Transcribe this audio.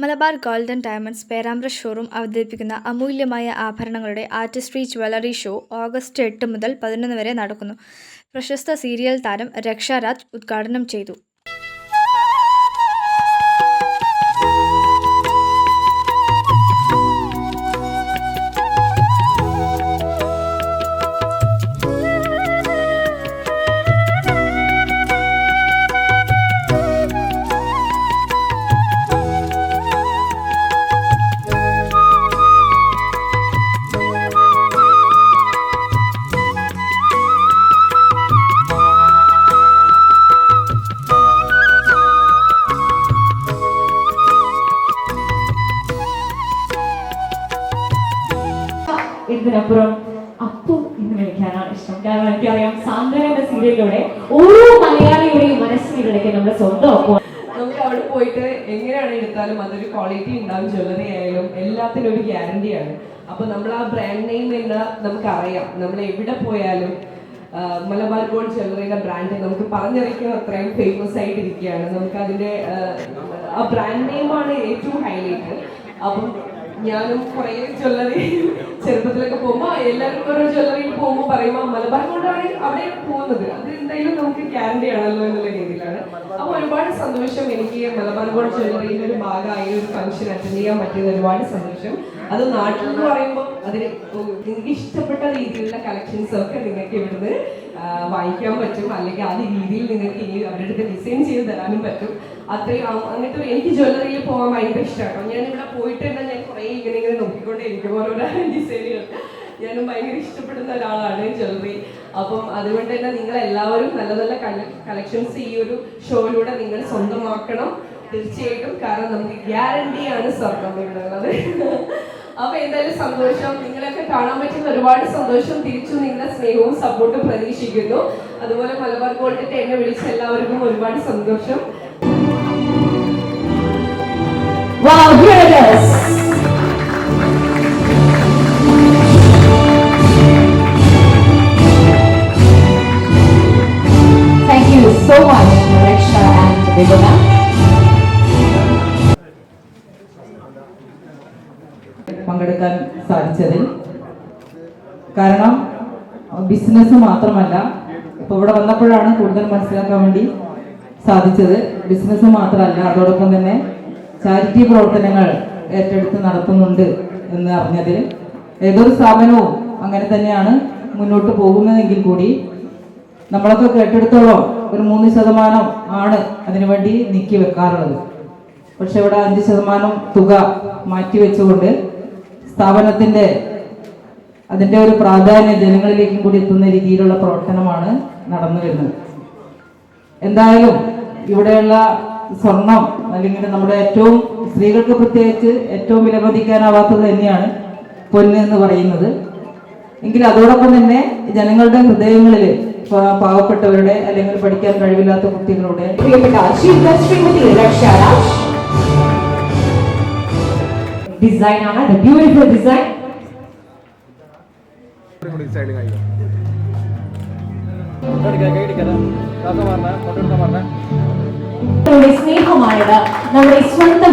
Malabar gold and diamonds Perambra showroom അവതരിപ്പിക്കുന്ന അമൂല്യമായ ആഭരണങ്ങളുടെ Artistry jewellery show August 8 മുതൽ 11 വരെ നടക്കുന്നു. പ്രശസ്ത സീരിയൽ താരം രക്ഷ രാജ് ഉദ്ഘാടനം ചെയ്തു. ഇതിനപ്പുറം അപ്പു എന്ന് വിളിക്കാനാണ് ഇഷ്ടം. കാരണം എനിക്കറിയാം സാന്ദ്ര എന്ന സീരിയലിലൂടെ ഓരോ മലയാളിയുടെയും മനസ്സിൽ കളിക്കാൻ നമ്മുടെ സ്വന്തം അപ്പു. നമുക്ക് അവിടെ പോയിട്ട് എങ്ങനെയാണ് എടുത്താലും അതൊരു ക്വാളിറ്റി ഉണ്ടാവും. ജ്വല്ലറി ആയാലും എല്ലാത്തിനും ഒരു ഗ്യാരണ്ടിയാണ്. അപ്പൊ നമ്മൾ ആ ബ്രാൻഡ് നെയിം എന്ന് നമുക്കറിയാം. നമ്മൾ എവിടെ പോയാലും മലബാർ ഗോൾഡ് ജ്വല്ലറിയുടെ ബ്രാൻഡ് നമുക്ക് പറഞ്ഞറിയിക്കുന്ന അത്രയും ഫേമസ് ആയിട്ടിരിക്കുകയാണ്. നമുക്ക് അതിന്റെ ആ ബ്രാൻഡ് നെയിമാണ് ഏറ്റവും ഹൈലൈറ്റ്. അപ്പം ഞാനും കുറേ ജ്വല്ലറി ചെറുപ്പത്തിലൊക്കെ പോകുമ്പോൾ എല്ലാവരും ഓരോ ജ്വല്ലറിയിൽ പോകുമ്പോൾ പറയുമ്പോൾ മലബാർ ഗോൾഡാണ് അവിടെ പോകുന്നത്, അത് എന്തായാലും നമുക്ക് ഗ്യാരണ്ടി ആണല്ലോ എന്നുള്ള രീതിയിലാണ്. അപ്പൊ ഒരുപാട് സന്തോഷം. എനിക്ക് മലബാർ ഗോൾഡ് ജ്വല്ലറിയുടെ ഒരു ഭാഗമായി ഒരു ഫംഗ്ഷൻ അറ്റൻഡ് ചെയ്യാൻ പറ്റിയത് ഒരുപാട് സന്തോഷം. അത് നാട്ടിൽ എന്ന് പറയുമ്പോൾ അതിന് നിങ്ങൾക്ക് ഇഷ്ടപ്പെട്ട രീതിയിലുള്ള കളക്ഷൻസ് ഒക്കെ നിങ്ങൾക്ക് ഇവിടുന്ന് വാങ്ങിക്കാൻ പറ്റും. അല്ലെങ്കിൽ ആ രീതിയിൽ നിങ്ങൾക്ക് ഇനി അവരുടെ അടുത്ത് ഡിസൈൻ ചെയ്ത് തരാനും പറ്റും. അത്രയും അങ്ങനത്തെ എനിക്ക് ജ്വല്ലറിയിൽ പോകാൻ ഭയങ്കര ഇഷ്ടമാണ്. ഞാൻ ഇവിടെ പോയിട്ട് തന്നെ ഞാൻ കുറേ ഇങ്ങനെ നോക്കിക്കൊണ്ടേയിരിക്കും ഓരോരോ ഡിസൈനുകൾ. ഞാനും ഭയങ്കര ഇഷ്ടപ്പെടുന്ന ഒരാളാണ് ജ്വല്ലറി. അപ്പം അതുകൊണ്ട് തന്നെ നിങ്ങൾ എല്ലാവരും നല്ല നല്ല കളക്ഷൻസ് ഈ ഒരു ഷോയിലൂടെ നിങ്ങൾ സ്വന്തമാക്കണം തീർച്ചയായിട്ടും. കാരണം നമുക്ക് ഗ്യാരണ്ടിയാണ് സ്വർണ്ണം ഇവിടെ ഉള്ളത്. അപ്പൊ എന്തായാലും സന്തോഷം. നിങ്ങളൊക്കെ കാണാൻ പറ്റുന്ന ഒരുപാട് സന്തോഷം. തിരിച്ചു നിങ്ങളുടെ സ്നേഹവും സപ്പോർട്ടും പ്രതീക്ഷിക്കുന്നു. അതുപോലെ മലബാർ ഗോൾഡിന്റെ എന്നെ വിളിച്ച എല്ലാവർക്കും ഒരുപാട് സന്തോഷം. Wow, here it is. Thank you so much, Raksha and Vibhuna. പങ്കെടുക്കാൻ സാധിച്ചതിൽ. കാരണം ബിസിനസ് മാത്രമല്ല, ഇപ്പോൾ ഇവിടെ വന്നപ്പോഴാണ് കൂടുതൽ മനസ്സിലാക്കാൻ വേണ്ടി സാധിച്ചത്. ബിസിനസ് മാത്രമല്ല, അതോടൊപ്പം തന്നെ ചാരിറ്റി പ്രവർത്തനങ്ങൾ ഏറ്റെടുത്ത് നടത്തുന്നുണ്ട് എന്ന് അറിഞ്ഞതിൽ ഏതൊരു സ്ഥാപനവും അങ്ങനെ തന്നെയാണ് മുന്നോട്ട് പോകുന്നതെങ്കിൽ കൂടി നമ്മളൊക്കെ കേട്ടെടുത്തോളം ഒരു 3% ആണ് അതിനുവേണ്ടി നീക്കി വെക്കാറുള്ളത്. പക്ഷെ ഇവിടെ 5% തുക മാറ്റിവെച്ചുകൊണ്ട് സ്ഥാപനത്തിന്റെ അതിന്റെ ഒരു പ്രാധാന്യം ജനങ്ങളിലേക്കും കൂടി എത്തുന്ന രീതിയിലുള്ള പ്രവർത്തനമാണ് നടന്നു വരുന്നത്. എന്തായാലും ഇവിടെയുള്ള സ്വർണം അല്ലെങ്കിൽ നമ്മുടെ ഏറ്റവും സ്ത്രീകൾക്ക് പ്രത്യേകിച്ച് ഏറ്റവും വിലമതിക്കാനാവാത്തത് തന്നെയാണ് പൊന്ന് എന്ന് പറയുന്നത്. എങ്കിൽ അതോടൊപ്പം തന്നെ ജനങ്ങളുടെ ഹൃദയങ്ങളിൽ പാവപ്പെട്ടവരുടെ അല്ലെങ്കിൽ പഠിക്കാൻ കഴിവില്ലാത്ത കുട്ടികളുടെ ഡിസൈൻ ആണ്, ബ്യൂട്ടിഫുൾ ഡിസൈൻ. സ്നേഹമായത് നമ്മുടെ സ്വന്തം